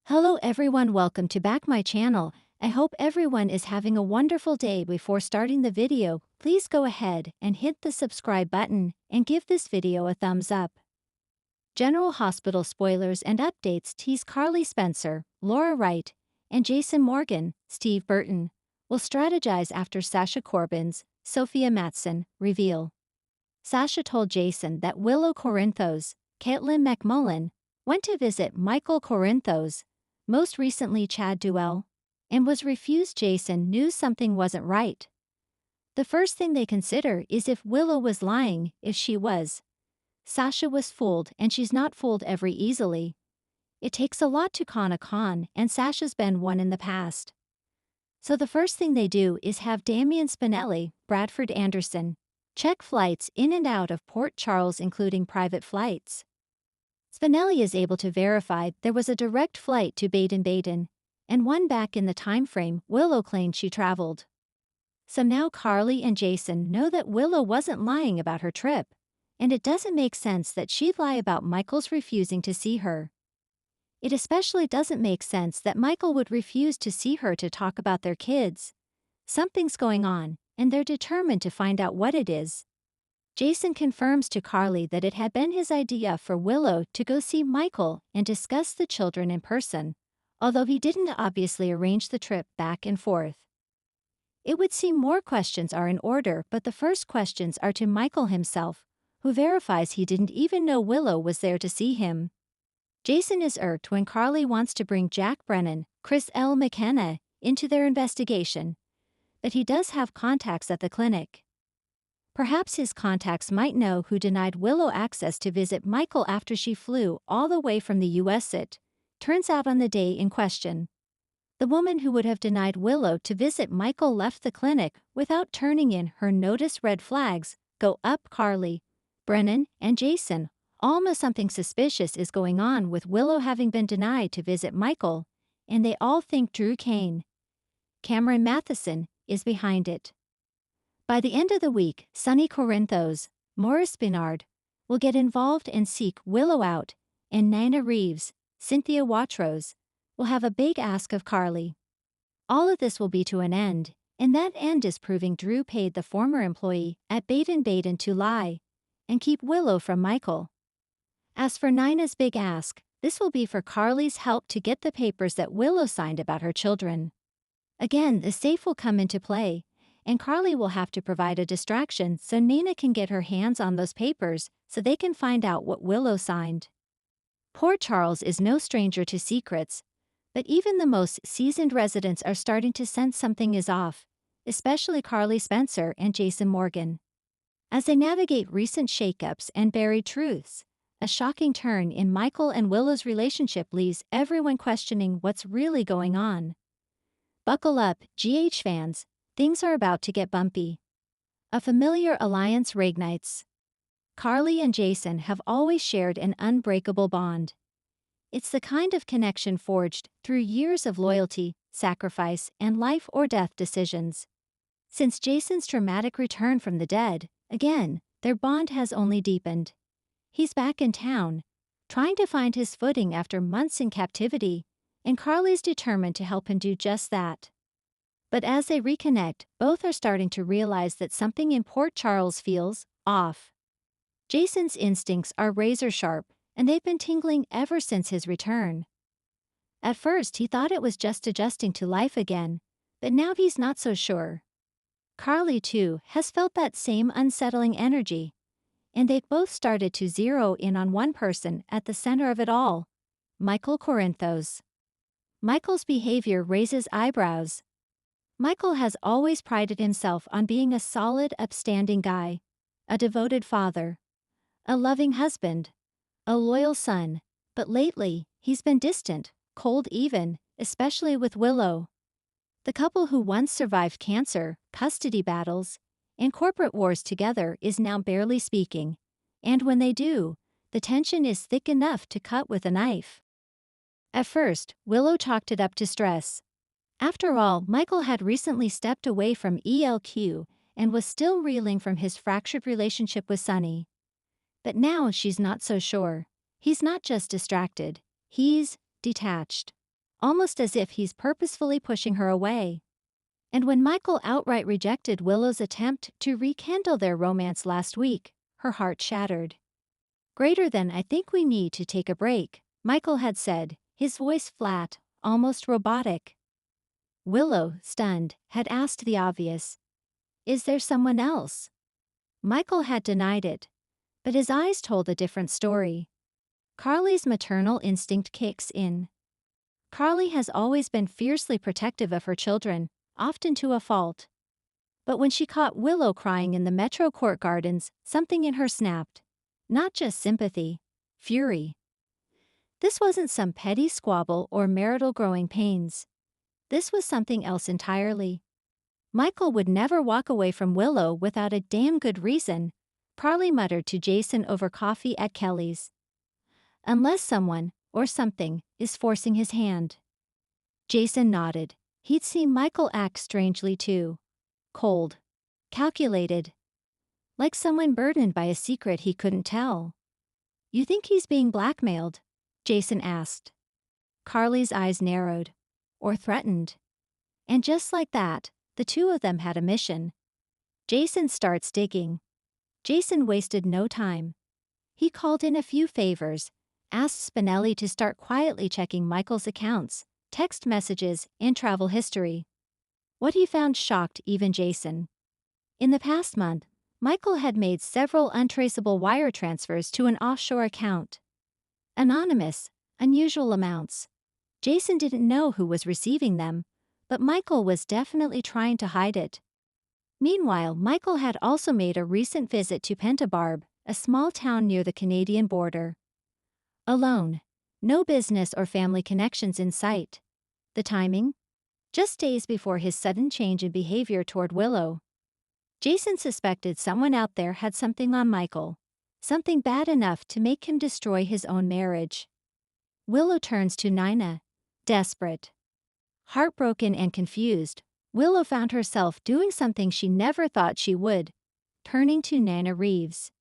Hello everyone, welcome to back my channel. I hope everyone is having a wonderful day. Before starting the video, please go ahead and hit the subscribe button and give this video a thumbs up. General Hospital spoilers and updates tease Carly Spencer, Laura Wright, and Jason Morgan, Steve Burton, will strategize after Sasha Corbin's Sophia Matson reveal. Sasha told Jason that Willow Corinthos, Caitlin McMullen, went to visit Michael Corinthos, most recently Chad Duell, and was refused. Jason knew something wasn't right. The first thing they consider is if Willow was lying. If she was, Sasha was fooled, and she's not fooled ever easily. It takes a lot to con a con, and Sasha's been one in the past. So the first thing they do is have Damian Spinelli, Bradford Anderson, check flights in and out of Port Charles, including private flights. Spinelli is able to verify there was a direct flight to Baden-Baden, and one back in the time frame Willow claimed she traveled. So now Carly and Jason know that Willow wasn't lying about her trip, and it doesn't make sense that she'd lie about Michael's refusing to see her. It especially doesn't make sense that Michael would refuse to see her to talk about their kids. Something's going on, and they're determined to find out what it is. Jason confirms to Carly that it had been his idea for Willow to go see Michael and discuss the children in person, although he didn't obviously arrange the trip back and forth. It would seem more questions are in order, but the first questions are to Michael himself, who verifies he didn't even know Willow was there to see him. Jason is irked when Carly wants to bring Jack Brennan, Chris L. McKenna, into their investigation, but he does have contacts at the clinic. Perhaps his contacts might know who denied Willow access to visit Michael after she flew all the way from the US. It turns out on the day in question, the woman who would have denied Willow to visit Michael left the clinic without turning in her notice. Red flags go up. Carly, Brennan, and Jason all know something suspicious is going on with Willow having been denied to visit Michael, and they all think Drew Cameron Matheson, is behind it. By the end of the week, Sonny Corinthos, Morris Bernard, will get involved and seek Willow out, and Nina Reeves, Cynthia Watrous, will have a big ask of Carly. All of this will be to an end, and that end is proving Drew paid the former employee at Baden-Baden to lie and keep Willow from Michael. As for Nina's big ask, this will be for Carly's help to get the papers that Willow signed about her children. Again, the safe will come into play, and Carly will have to provide a distraction so Nina can get her hands on those papers so they can find out what Willow signed. Port Charles is no stranger to secrets, but even the most seasoned residents are starting to sense something is off, especially Carly Spencer and Jason Morgan. As they navigate recent shakeups and buried truths, a shocking turn in Michael and Willow's relationship leaves everyone questioning what's really going on. Buckle up, GH fans. Things are about to get bumpy. A familiar alliance reignites. Carly and Jason have always shared an unbreakable bond. It's the kind of connection forged through years of loyalty, sacrifice, and life or death decisions. Since Jason's dramatic return from the dead, again, their bond has only deepened. He's back in town, trying to find his footing after months in captivity, and Carly's determined to help him do just that. But as they reconnect, both are starting to realize that something in Port Charles feels off. Jason's instincts are razor sharp, and they've been tingling ever since his return. At first he thought it was just adjusting to life again, but now he's not so sure. Carly, too, has felt that same unsettling energy, and they've both started to zero in on one person at the center of it all, Michael Corinthos. Michael's behavior raises eyebrows. Michael has always prided himself on being a solid, upstanding guy, a devoted father, a loving husband, a loyal son, but lately, he's been distant, cold even, especially with Willow. The couple who once survived cancer, custody battles, and corporate wars together is now barely speaking, and when they do, the tension is thick enough to cut with a knife. At first, Willow chalked it up to stress. After all, Michael had recently stepped away from ELQ and was still reeling from his fractured relationship with Sonny. But now she's not so sure. He's not just distracted, he's detached. almost as if he's purposefully pushing her away. And when Michael outright rejected Willow's attempt to rekindle their romance last week, her heart shattered. "Greater than I think we need to take a break," Michael had said, his voice flat, almost robotic. Willow, stunned, had asked the obvious. "Is there someone else?" Michael had denied it, but his eyes told a different story. Carly's maternal instinct kicks in. Carly has always been fiercely protective of her children, often to a fault. But when she caught Willow crying in the Metro Court Gardens, something in her snapped. Not just sympathy, fury. This wasn't some petty squabble or marital growing pains. This was something else entirely. Michael would never walk away from Willow without a damn good reason, Carly muttered to Jason over coffee at Kelly's. Unless someone, or something, is forcing his hand. Jason nodded. He'd seen Michael act strangely too. Cold. Calculated. Like someone burdened by a secret he couldn't tell. "You think he's being blackmailed?" Jason asked. Carly's eyes narrowed. Or threatened. And just like that, the two of them had a mission. Jason starts digging. Jason wasted no time. He called in a few favors, asked Spinelli to start quietly checking Michael's accounts, text messages, and travel history. What he found shocked even Jason. In the past month, Michael had made several untraceable wire transfers to an offshore account. Anonymous, unusual amounts. Jason didn't know who was receiving them, but Michael was definitely trying to hide it. Meanwhile, Michael had also made a recent visit to Pentabarb, a small town near the Canadian border. Alone. No business or family connections in sight. The timing? Just days before his sudden change in behavior toward Willow. Jason suspected someone out there had something on Michael. Something bad enough to make him destroy his own marriage. Willow turns to Nina. Desperate. Heartbroken and confused, Willow found herself doing something she never thought she would. Turning to Nina Reeves.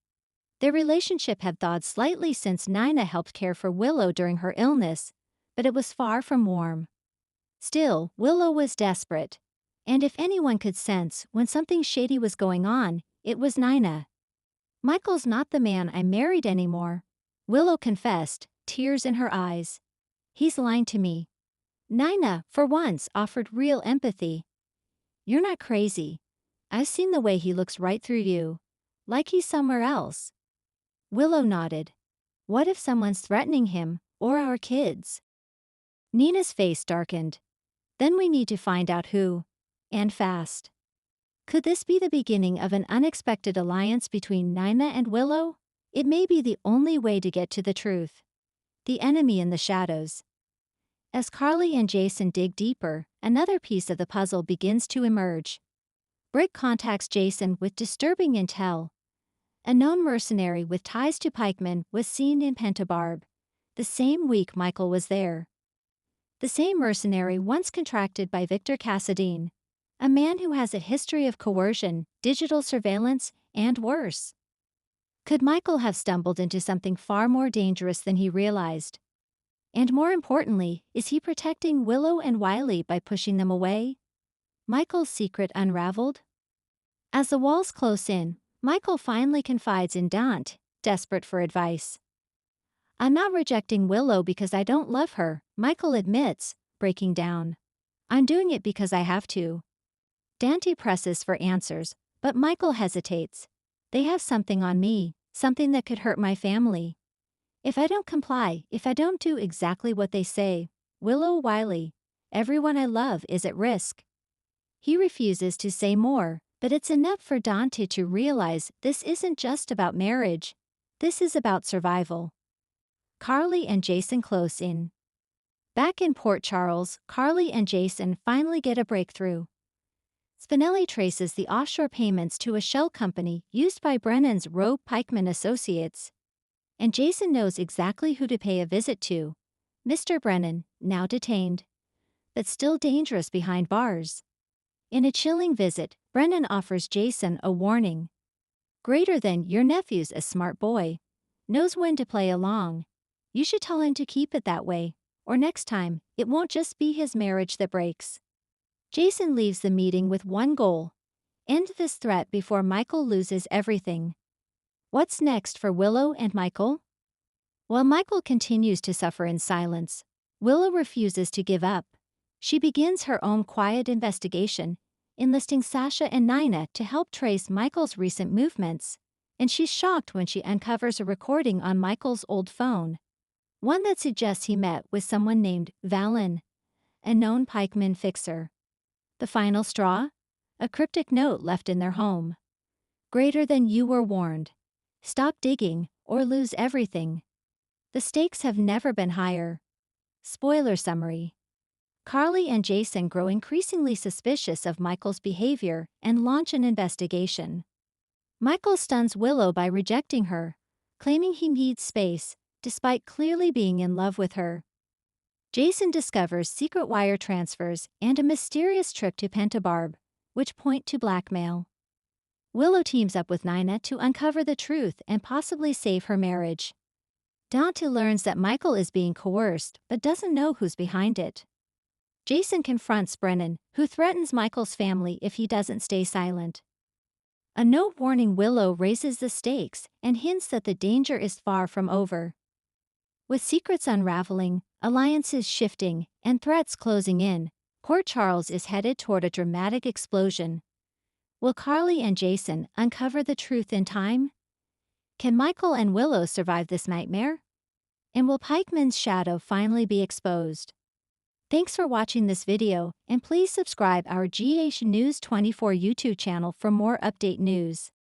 Their relationship had thawed slightly since Nina helped care for Willow during her illness, but it was far from warm. Still, Willow was desperate. And if anyone could sense when something shady was going on, it was Nina. "Michael's not the man I married anymore," Willow confessed, tears in her eyes. "He's lying to me." Nina, for once, offered real empathy. "You're not crazy. I've seen the way he looks right through you. Like he's somewhere else." Willow nodded. "What if someone's threatening him, or our kids?" Nina's face darkened. "Then we need to find out who. And fast." Could this be the beginning of an unexpected alliance between Nina and Willow? It may be the only way to get to the truth. The enemy in the shadows. As Carly and Jason dig deeper, another piece of the puzzle begins to emerge. Brick contacts Jason with disturbing intel. A known mercenary with ties to pikemen was seen in Pentabarb, the same week Michael was there. The same mercenary once contracted by Victor Cassadine, a man who has a history of coercion, digital surveillance, and worse. Could Michael have stumbled into something far more dangerous than he realized? And more importantly, is he protecting Willow and Wiley by pushing them away? Michael's secret unraveled? As the walls close in, Michael finally confides in Dante, desperate for advice. "I'm not rejecting Willow because I don't love her," Michael admits, breaking down. "I'm doing it because I have to." Dante presses for answers, but Michael hesitates. "They have something on me, something that could hurt my family. If I don't comply, if I don't do exactly what they say, Willow, Wiley, everyone I love is at risk." He refuses to say more, but it's enough for Dante to realize this isn't just about marriage. This is about survival. Carly and Jason close in. Back in Port Charles, Carly and Jason finally get a breakthrough. Spinelli traces the offshore payments to a shell company used by Brennan's rogue pikeman associates. And Jason knows exactly who to pay a visit to. Mr. Brennan, now detained, but still dangerous behind bars. In a chilling visit, Brennan offers Jason a warning. "Greater than your nephew's a smart boy. Knows when to play along. You should tell him to keep it that way, or next time, it won't just be his marriage that breaks. Jason leaves the meeting with one goal: end this threat before Michael loses everything. What's next for Willow and Michael? While Michael continues to suffer in silence, Willow refuses to give up. She begins her own quiet investigation, enlisting Sasha and Nina to help trace Michael's recent movements, and she's shocked when she uncovers a recording on Michael's old phone, one that suggests he met with someone named Valen, a known pikeman fixer. The final straw? A cryptic note left in their home. Greater than you were warned. Stop digging, or lose everything. The stakes have never been higher. Spoiler summary. Carly and Jason grow increasingly suspicious of Michael's behavior and launch an investigation. Michael stuns Willow by rejecting her, claiming he needs space, despite clearly being in love with her. Jason discovers secret wire transfers and a mysterious trip to Pentabarb, which point to blackmail. Willow teams up with Nina to uncover the truth and possibly save her marriage. Dante learns that Michael is being coerced but doesn't know who's behind it. Jason confronts Brennan, who threatens Michael's family if he doesn't stay silent. A note-warning Willow raises the stakes and hints that the danger is far from over. With secrets unraveling, alliances shifting, and threats closing in, Port Charles is headed toward a dramatic explosion. Will Carly and Jason uncover the truth in time? Can Michael and Willow survive this nightmare? And will Pikeman's shadow finally be exposed? Thanks for watching this video, and please subscribe our GH News 24 YouTube channel for more update news.